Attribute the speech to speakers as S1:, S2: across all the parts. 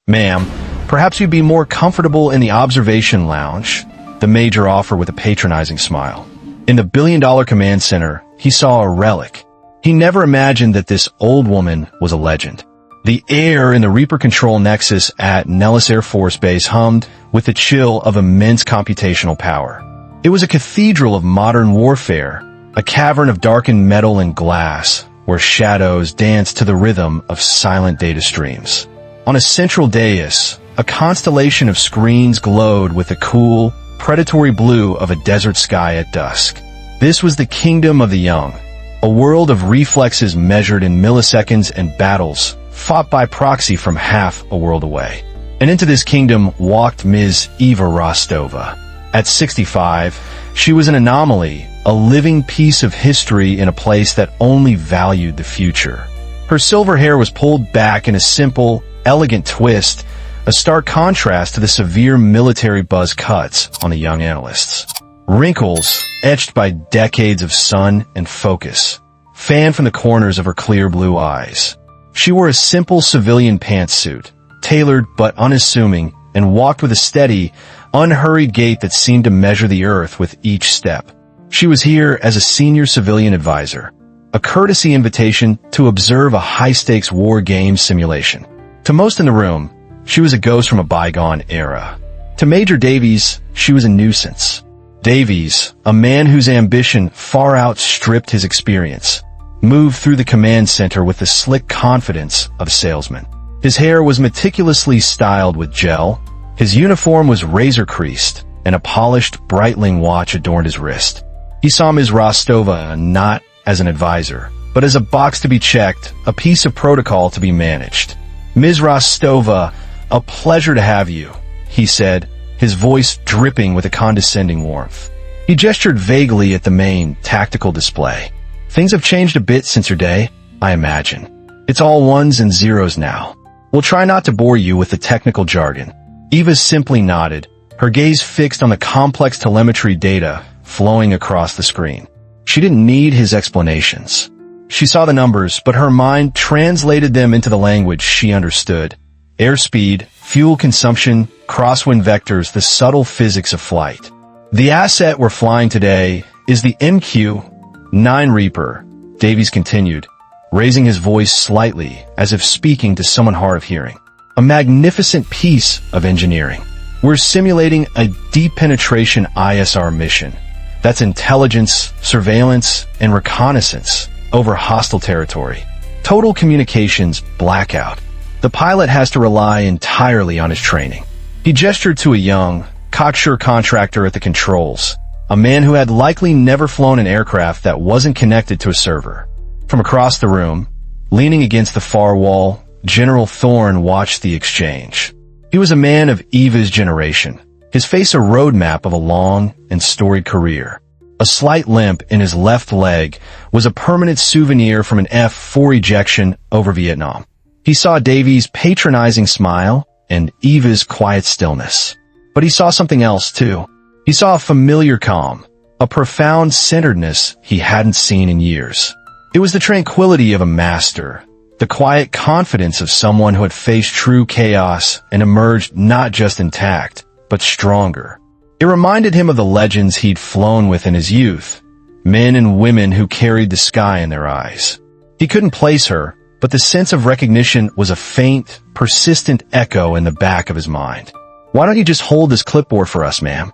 S1: "Ma'am, perhaps you'd be more comfortable in the observation lounge," the major offered with a patronizing smile. In the billion-dollar command center, he saw a relic. He never imagined that this old woman was a legend. The air in the Reaper Control Nexus at Nellis Air Force Base hummed with the chill of immense computational power. It was a cathedral of modern warfare, a cavern of darkened metal and glass, where shadows danced to the rhythm of silent data streams. On a central dais, a constellation of screens glowed with the cool, predatory blue of a desert sky at dusk. This was the kingdom of the young, a world of reflexes measured in milliseconds and battles fought by proxy from half a world away. And into this kingdom walked Ms. Eva Rostova. At 65, she was an anomaly, a living piece of history in a place that only valued the future. Her silver hair was pulled back in a simple, elegant twist, a stark contrast to the severe military buzz cuts on the young analysts. Wrinkles, etched by decades of sun and focus, fanned from the corners of her clear blue eyes. She wore a simple civilian pantsuit, tailored but unassuming, and walked with a steady, unhurried gait that seemed to measure the earth with each step. She was here as a senior civilian advisor, a courtesy invitation to observe a high-stakes war game simulation. To most in the room, she was a ghost from a bygone era. To Major Davies, she was a nuisance. Davies, a man whose ambition far outstripped his experience, moved through the command center with the slick confidence of a salesman. His hair was meticulously styled with gel, his uniform was razor-creased, and a polished Breitling watch adorned his wrist. He saw Ms. Rostova not as an advisor, but as a box to be checked, a piece of protocol to be managed. "Ms. Rostova, a pleasure to have you," he said, his voice dripping with a condescending warmth. He gestured vaguely at the main tactical display. "Things have changed a bit since your day, I imagine. It's all ones and zeros now. We'll try not to bore you with the technical jargon." Eva simply nodded, her gaze fixed on the complex telemetry data flowing across the screen. She didn't need his explanations. She saw the numbers, but her mind translated them into the language she understood. Airspeed, fuel consumption, crosswind vectors, the subtle physics of flight. "The asset we're flying today is the MQ-9 Reaper," Davies continued, raising his voice slightly as if speaking to someone hard of hearing. "A magnificent piece of engineering. We're simulating a deep penetration ISR mission. That's intelligence, surveillance, and reconnaissance over hostile territory. Total communications blackout. The pilot has to rely entirely on his training." He gestured to a young, cocksure contractor at the controls, a man who had likely never flown an aircraft that wasn't connected to a server. From across the room, leaning against the far wall, General Thorne watched the exchange. He was a man of Eva's generation, his face a roadmap of a long and storied career. A slight limp in his left leg was a permanent souvenir from an F-4 ejection over Vietnam. He saw Davies' patronizing smile and Eva's quiet stillness. But he saw something else, too. He saw a familiar calm, a profound centeredness he hadn't seen in years. It was the tranquility of a master, the quiet confidence of someone who had faced true chaos and emerged not just intact, but stronger. It reminded him of the legends he'd flown with in his youth, men and women who carried the sky in their eyes. He couldn't place her, but the sense of recognition was a faint, persistent echo in the back of his mind. "Why don't you just hold this clipboard for us, ma'am?"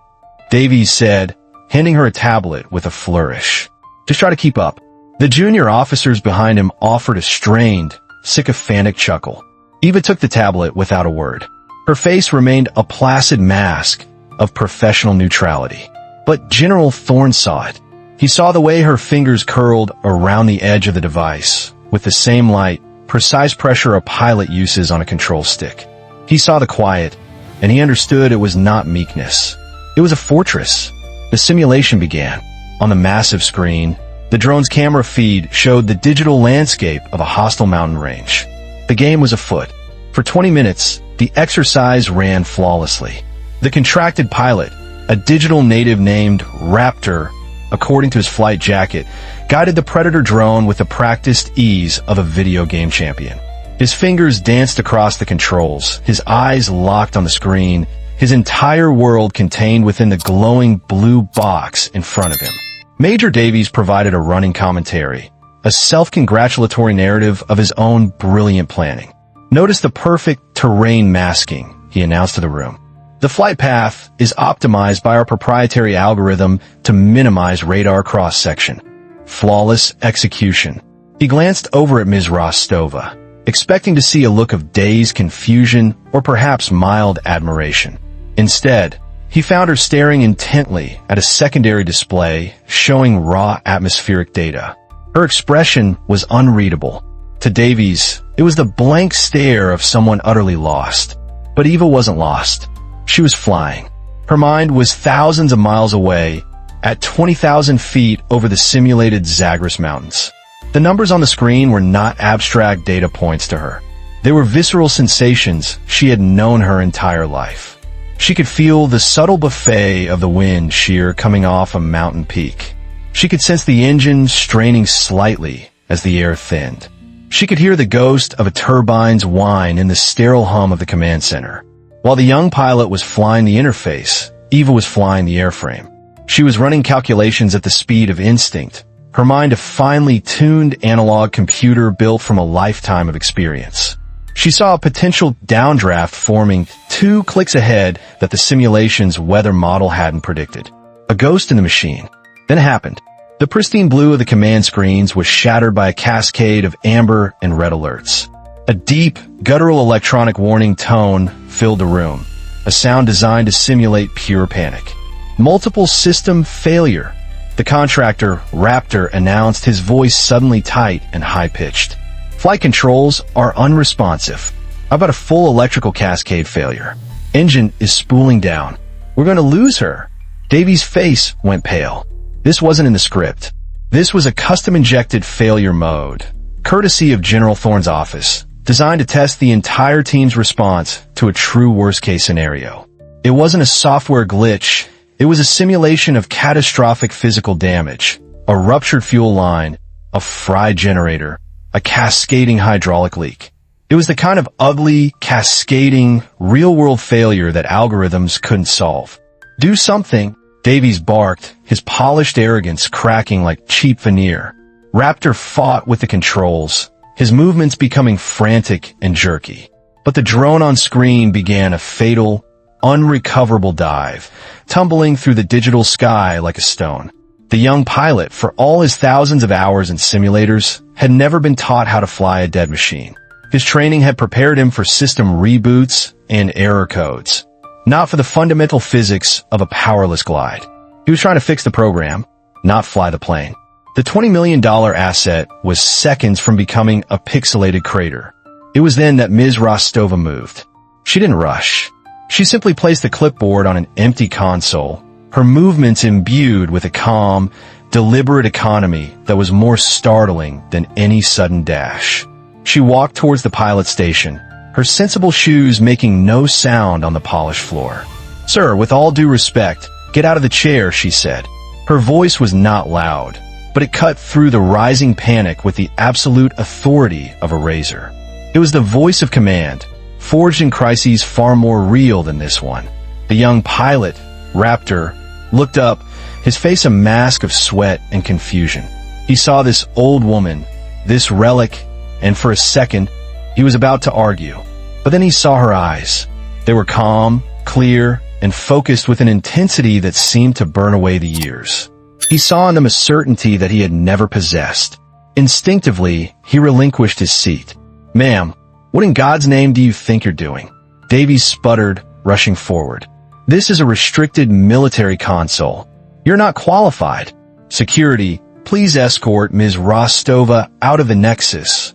S1: Davies said, handing her a tablet with a flourish. "Just try to keep up." The junior officers behind him offered a strained, sycophantic chuckle. Eva took the tablet without a word. Her face remained a placid mask of professional neutrality. But General Thorne saw it. He saw the way her fingers curled around the edge of the device, with the same light, precise pressure a pilot uses on a control stick. He saw the quiet, and he understood it was not meekness. It was a fortress. The simulation began. On the massive screen, the drone's camera feed showed the digital landscape of a hostile mountain range. The game was afoot. For 20 minutes, the exercise ran flawlessly. The contracted pilot, a digital native named Raptor, according to his flight jacket, guided the Predator drone with the practiced ease of a video game champion. His fingers danced across the controls, his eyes locked on the screen, his entire world contained within the glowing blue box in front of him. Major Davies provided a running commentary, a self-congratulatory narrative of his own brilliant planning. "Notice the perfect terrain masking," he announced to the room. "The flight path is optimized by our proprietary algorithm to minimize radar cross-section. Flawless execution." He glanced over at Ms. Rostova, expecting to see a look of dazed confusion or perhaps mild admiration. Instead, he found her staring intently at a secondary display showing raw atmospheric data. Her expression was unreadable. To Davies, it was the blank stare of someone utterly lost. But Eva wasn't lost. She was flying. Her mind was thousands of miles away, at 20,000 feet over the simulated Zagros Mountains. The numbers on the screen were not abstract data points to her. They were visceral sensations she had known her entire life. She could feel the subtle buffet of the wind shear coming off a mountain peak. She could sense the engine straining slightly as the air thinned. She could hear the ghost of a turbine's whine in the sterile hum of the command center. While the young pilot was flying the interface, Eva was flying the airframe. She was running calculations at the speed of instinct, her mind a finely tuned analog computer built from a lifetime of experience. She saw a potential downdraft forming 2 clicks ahead that the simulation's weather model hadn't predicted. A ghost in the machine. Then it happened. The pristine blue of the command screens was shattered by a cascade of amber and red alerts. A deep, guttural electronic warning tone filled the room, a sound designed to simulate pure panic. Multiple system failure. The contractor, Raptor, announced, his voice suddenly tight and high-pitched. "Flight controls are unresponsive. How about a full electrical cascade failure? Engine is spooling down. We're going to lose her." Davies' face went pale. This wasn't in the script. This was a custom-injected failure mode, courtesy of General Thorne's office, designed to test the entire team's response to a true worst-case scenario. It wasn't a software glitch. It was a simulation of catastrophic physical damage, a ruptured fuel line, a fried generator, a cascading hydraulic leak. It was the kind of ugly, cascading, real-world failure that algorithms couldn't solve. "Do something," Davies barked, his polished arrogance cracking like cheap veneer. Raptor fought with the controls, his movements becoming frantic and jerky. But the drone on screen began a fatal, unrecoverable dive, tumbling through the digital sky like a stone. The young pilot, for all his thousands of hours in simulators, had never been taught how to fly a dead machine. His training had prepared him for system reboots and error codes, not for the fundamental physics of a powerless glide. He was trying to fix the program, not fly the plane. The $20 million asset was seconds from becoming a pixelated crater. It was then that Ms. Rostova moved. She didn't rush. She simply placed the clipboard on an empty console, her movements imbued with a calm, deliberate economy that was more startling than any sudden dash. She walked towards the pilot station, her sensible shoes making no sound on the polished floor. "Sir, with all due respect, get out of the chair," she said. Her voice was not loud, but it cut through the rising panic with the absolute authority of a razor. It was the voice of command, forged in crises far more real than this one. The young pilot, Raptor, looked up, his face a mask of sweat and confusion. He saw this old woman, this relic, and for a second, he was about to argue. But then he saw her eyes. They were calm, clear, and focused with an intensity that seemed to burn away the years. He saw in them a certainty that he had never possessed. Instinctively, he relinquished his seat. "Ma'am, what in God's name do you think you're doing?" Davies sputtered, rushing forward. "This is a restricted military console. You're not qualified. Security, please escort Ms. Rostova out of the Nexus."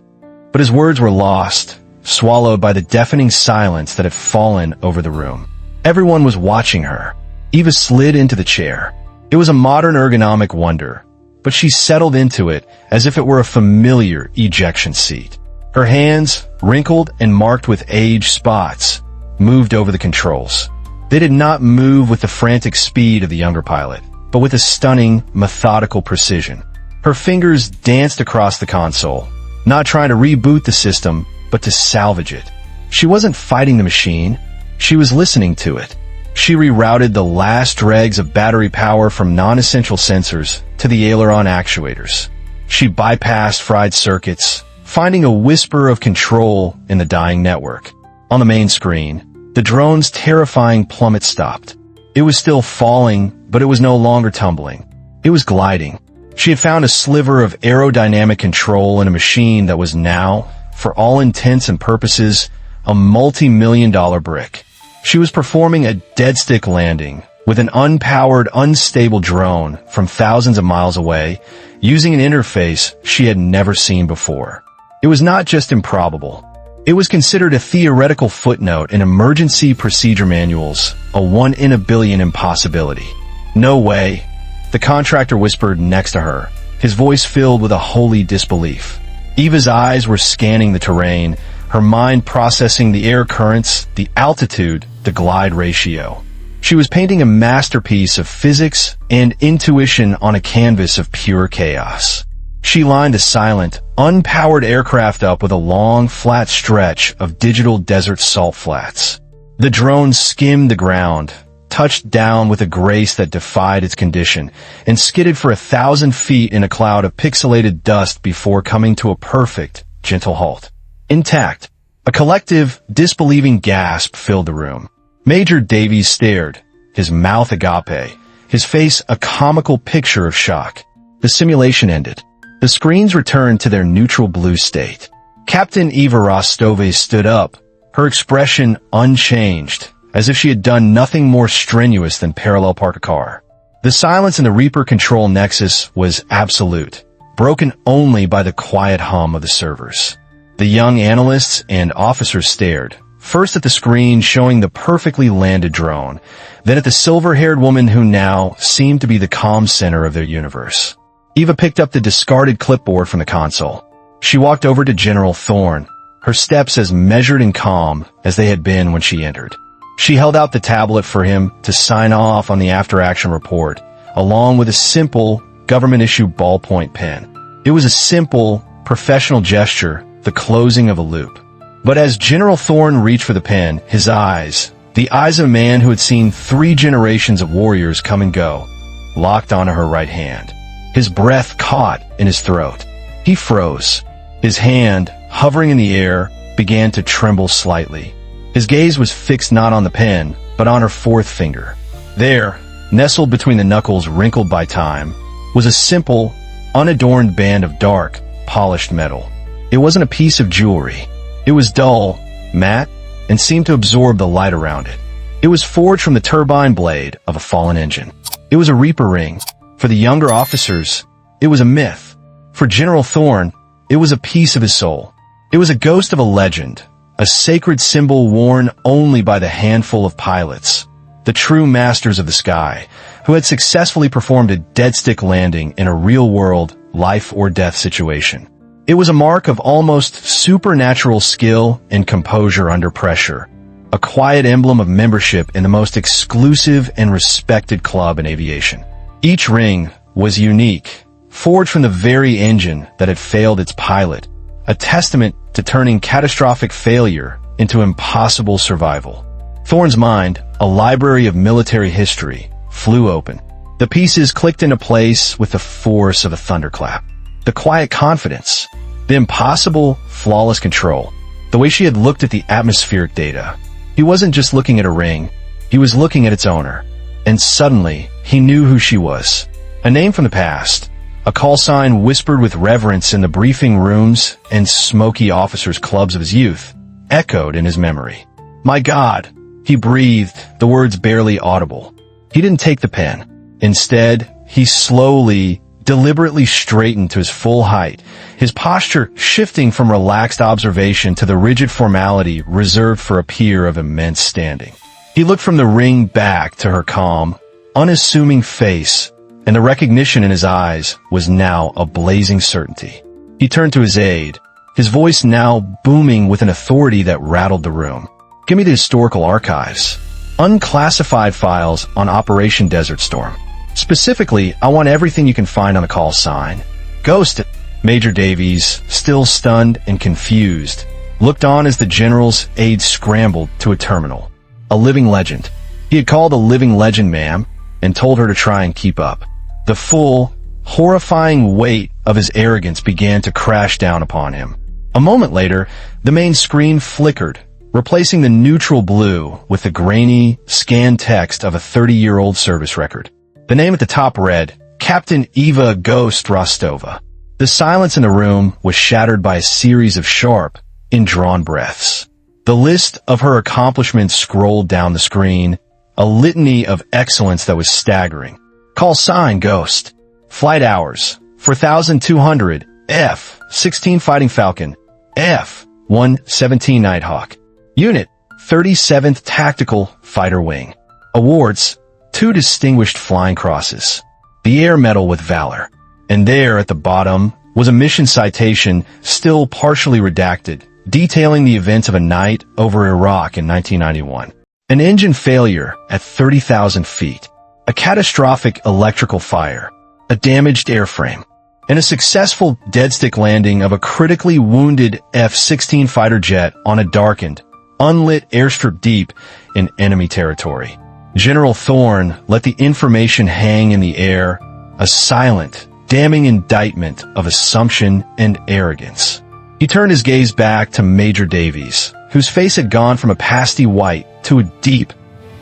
S1: But his words were lost, swallowed by the deafening silence that had fallen over the room. Everyone was watching her. Eva slid into the chair. It was a modern ergonomic wonder, but she settled into it as if it were a familiar ejection seat. Her hands, wrinkled and marked with age spots, moved over the controls. They did not move with the frantic speed of the younger pilot, but with a stunning, methodical precision. Her fingers danced across the console, not trying to reboot the system, but to salvage it. She wasn't fighting the machine. She was listening to it. She rerouted the last dregs of battery power from non-essential sensors to the aileron actuators. She bypassed fried circuits, finding a whisper of control in the dying network. On the main screen, the drone's terrifying plummet stopped. It was still falling, but it was no longer tumbling. It was gliding. She had found a sliver of aerodynamic control in a machine that was now, for all intents and purposes, a multi-million-dollar brick. She was performing a dead-stick landing with an unpowered, unstable drone from thousands of miles away, using an interface she had never seen before. It was not just improbable. It was considered a theoretical footnote in emergency procedure manuals, a 1 in a billion impossibility. No way. The contractor whispered next to her, his voice filled with a holy disbelief. Eva's eyes were scanning the terrain, her mind processing the air currents, the altitude, the glide ratio. She was painting a masterpiece of physics and intuition on a canvas of pure chaos. She lined the silent, unpowered aircraft up with a long, flat stretch of digital desert salt flats. The drone skimmed the ground, touched down with a grace that defied its condition, and skidded for 1,000 feet in a cloud of pixelated dust before coming to a perfect, gentle halt. Intact. A collective, disbelieving gasp filled the room. Major Davies stared, his mouth agape, his face a comical picture of shock. The simulation ended. The screens returned to their neutral blue state. Captain Eva Rostova stood up, her expression unchanged, as if she had done nothing more strenuous than parallel park a car. The silence in the Reaper control nexus was absolute, broken only by the quiet hum of the servers. The young analysts and officers stared, first at the screen showing the perfectly landed drone, then at the silver-haired woman who now seemed to be the calm center of their universe. Eva picked up the discarded clipboard from the console. She walked over to General Thorne, her steps as measured and calm as they had been when she entered. She held out the tablet for him to sign off on the after-action report, along with a simple, government-issued ballpoint pen. It was a simple, professional gesture, the closing of a loop. But as General Thorne reached for the pen, his eyes, the eyes of a man who had seen 3 generations of warriors come and go, locked onto her right hand. His breath caught in his throat. He froze. His hand, hovering in the air, began to tremble slightly. His gaze was fixed not on the pen, but on her 4th finger. There, nestled between the knuckles wrinkled by time, was a simple, unadorned band of dark, polished metal. It wasn't a piece of jewelry. It was dull, matte, and seemed to absorb the light around it. It was forged from the turbine blade of a fallen engine. It was a Reaper ring. For the younger officers, it was a myth. For General Thorne, it was a piece of his soul. It was a ghost of a legend, a sacred symbol worn only by the handful of pilots, the true masters of the sky, who had successfully performed a dead-stick landing in a real-world, life-or-death situation. It was a mark of almost supernatural skill and composure under pressure, a quiet emblem of membership in the most exclusive and respected club in aviation. Each ring was unique, forged from the very engine that had failed its pilot, a testament to turning catastrophic failure into impossible survival. Thorne's mind, a library of military history, flew open. The pieces clicked into place with the force of a thunderclap. The quiet confidence, the impossible, flawless control, the way she had looked at the atmospheric data. He wasn't just looking at a ring, he was looking at its owner. And suddenly, he knew who she was. A name from the past, a call sign whispered with reverence in the briefing rooms and smoky officers' clubs of his youth, echoed in his memory. My God, he breathed, the words barely audible. He didn't take the pen. Instead, he slowly, deliberately straightened to his full height, his posture shifting from relaxed observation to the rigid formality reserved for a peer of immense standing. He looked from the ring back to her calm, unassuming face, and the recognition in his eyes was now a blazing certainty. He turned to his aide, his voice now booming with an authority that rattled the room. Give me the historical archives. Unclassified files on Operation Desert Storm. Specifically, I want everything you can find on the call sign. Ghost. Major Davies, still stunned and confused, looked on as the general's aides scrambled to a terminal. A living legend. He had called a living legend, ma'am, and told her to try and keep up. The full, horrifying weight of his arrogance began to crash down upon him. A moment later, the main screen flickered, replacing the neutral blue with the grainy, scanned text of a 30-year-old service record. The name at the top read, Captain Eva Ghost Rostova. The silence in the room was shattered by a series of sharp, indrawn breaths. The list of her accomplishments scrolled down the screen, a litany of excellence that was staggering. Call sign Ghost. Flight hours, 4,200, F-16 Fighting Falcon, F-117 Nighthawk. Unit, 37th Tactical Fighter Wing. Awards, 2 Distinguished Flying Crosses. The Air Medal with Valor. And there at the bottom was a mission citation, still partially redacted, detailing the events of a night over Iraq in 1991. An engine failure at 30,000 feet. A catastrophic electrical fire. A damaged airframe. And a successful deadstick landing of a critically wounded F-16 fighter jet on a darkened, unlit airstrip deep in enemy territory. General Thorne let the information hang in the air, a silent, damning indictment of assumption and arrogance. He turned his gaze back to Major Davies, whose face had gone from a pasty white to a deep,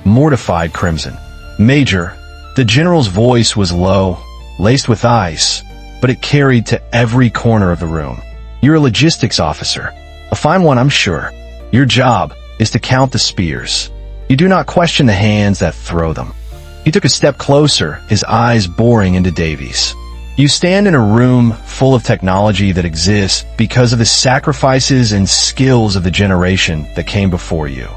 S1: mortified crimson. Major, the general's voice was low, laced with ice, but it carried to every corner of the room. You're a logistics officer, a fine one, I'm sure. Your job is to count the spears. You do not question the hands that throw them. He took a step closer, his eyes boring into Davies. You stand in a room full of technology that exists because of the sacrifices and skills of the generation that came before you.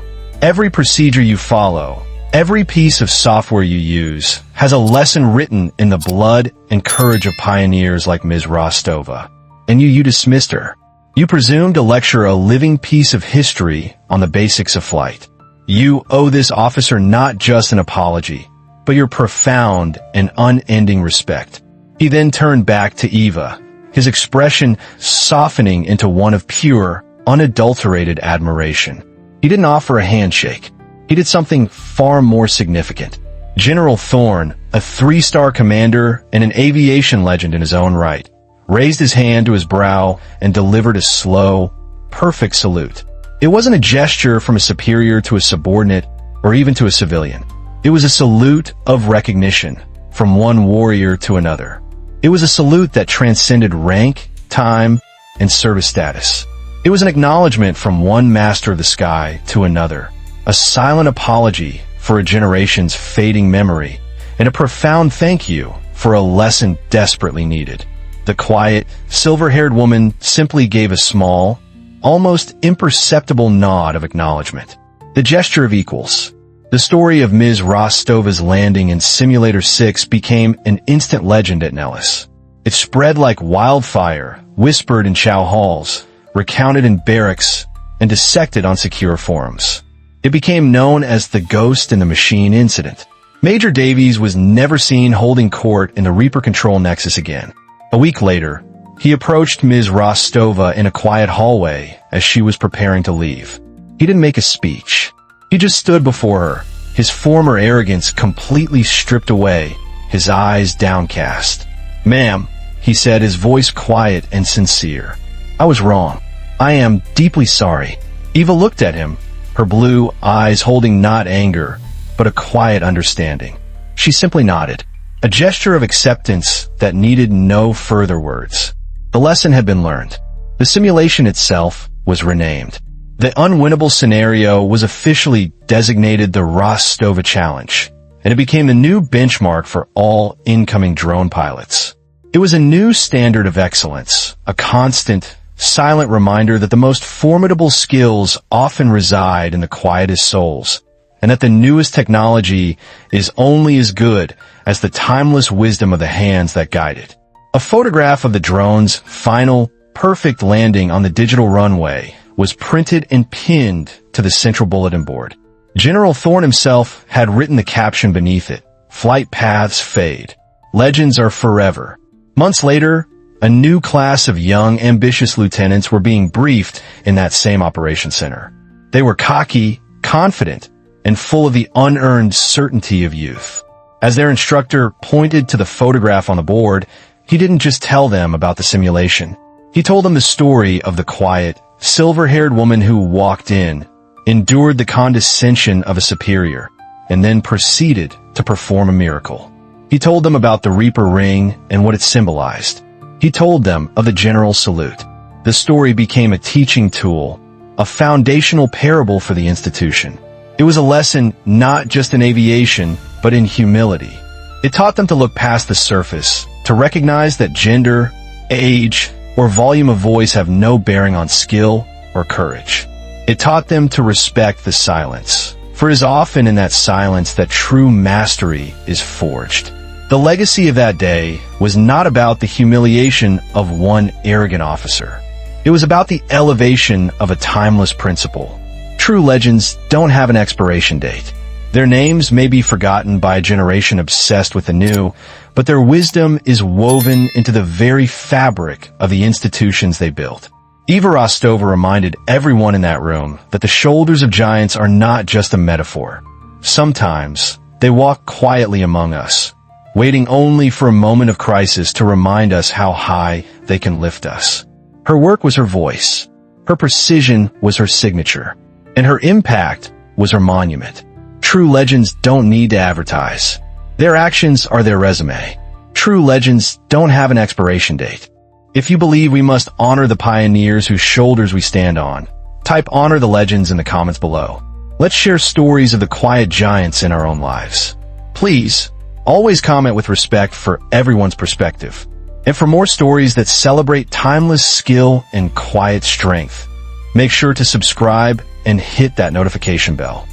S1: Every procedure you follow, every piece of software you use, has a lesson written in the blood and courage of pioneers like Ms. Rostova. And you dismissed her. You presumed to lecture a living piece of history on the basics of flight. You owe this officer not just an apology, but your profound and unending respect. He then turned back to Eva, his expression softening into one of pure, unadulterated admiration. He didn't offer a handshake. He did something far more significant. General Thorne, a 3-star commander and an aviation legend in his own right, raised his hand to his brow and delivered a slow, perfect salute. It wasn't a gesture from a superior to a subordinate or even to a civilian. It was a salute of recognition from one warrior to another. It was a salute that transcended rank, time, and service status. It was an acknowledgement from one master of the sky to another, a silent apology for a generation's fading memory, and a profound thank you for a lesson desperately needed. The quiet, silver-haired woman simply gave a small, almost imperceptible nod of acknowledgement. The gesture of equals. The story of Ms. Rostova's landing in Simulator 6 became an instant legend at Nellis. It spread like wildfire, whispered in chow halls, recounted in barracks, and dissected on secure forums. It became known as the Ghost in the Machine incident. Major Davies was never seen holding court in the Reaper Control Nexus again. A week later, he approached Ms. Rostova in a quiet hallway as she was preparing to leave. He didn't make a speech. He just stood before her, his former arrogance completely stripped away, his eyes downcast. "Ma'am," he said, his voice quiet and sincere. "I was wrong. I am deeply sorry." Eva looked at him, her blue eyes holding not anger, but a quiet understanding. She simply nodded, a gesture of acceptance that needed no further words. The lesson had been learned. The simulation itself was renamed. The unwinnable scenario was officially designated the Rostova Challenge, and it became the new benchmark for all incoming drone pilots. It was a new standard of excellence, a constant, silent reminder that the most formidable skills often reside in the quietest souls, and that the newest technology is only as good as the timeless wisdom of the hands that guide it. A photograph of the drone's final, perfect landing on the digital runway was printed and pinned to the central bulletin board. General Thorne himself had written the caption beneath it, "Flight paths fade. Legends are forever." Months later, A new class of young, ambitious lieutenants were being briefed in that same operation center. They were cocky, confident, and full of the unearned certainty of youth. As their instructor pointed to the photograph on the board, he didn't just tell them about the simulation. He told them the story of the quiet, silver-haired woman who walked in, endured the condescension of a superior, and then proceeded to perform a miracle. He told them about the Reaper ring and what it symbolized. He told them of the general salute. The story became a teaching tool, a foundational parable for the institution. It was a lesson not just in aviation, but in humility. It taught them to look past the surface, to recognize that gender, age, or volume of voice have no bearing on skill or courage. It taught them to respect the silence, for it is often in that silence that true mastery is forged. The legacy of that day was not about the humiliation of one arrogant officer. It was about the elevation of a timeless principle. True legends don't have an expiration date. Their names may be forgotten by a generation obsessed with the new, but their wisdom is woven into the very fabric of the institutions they built. Eva Rostova reminded everyone in that room that the shoulders of giants are not just a metaphor. Sometimes, they walk quietly among us, waiting only for a moment of crisis to remind us how high they can lift us. Her work was her voice, her precision was her signature, and her impact was her monument. True legends don't need to advertise. Their actions are their resume. True legends don't have an expiration date. If you believe we must honor the pioneers whose shoulders we stand on, type honor the legends in the comments below. Let's share stories of the quiet giants in our own lives. Please, always comment with respect for everyone's perspective. And for more stories that celebrate timeless skill and quiet strength, make sure to subscribe and hit that notification bell.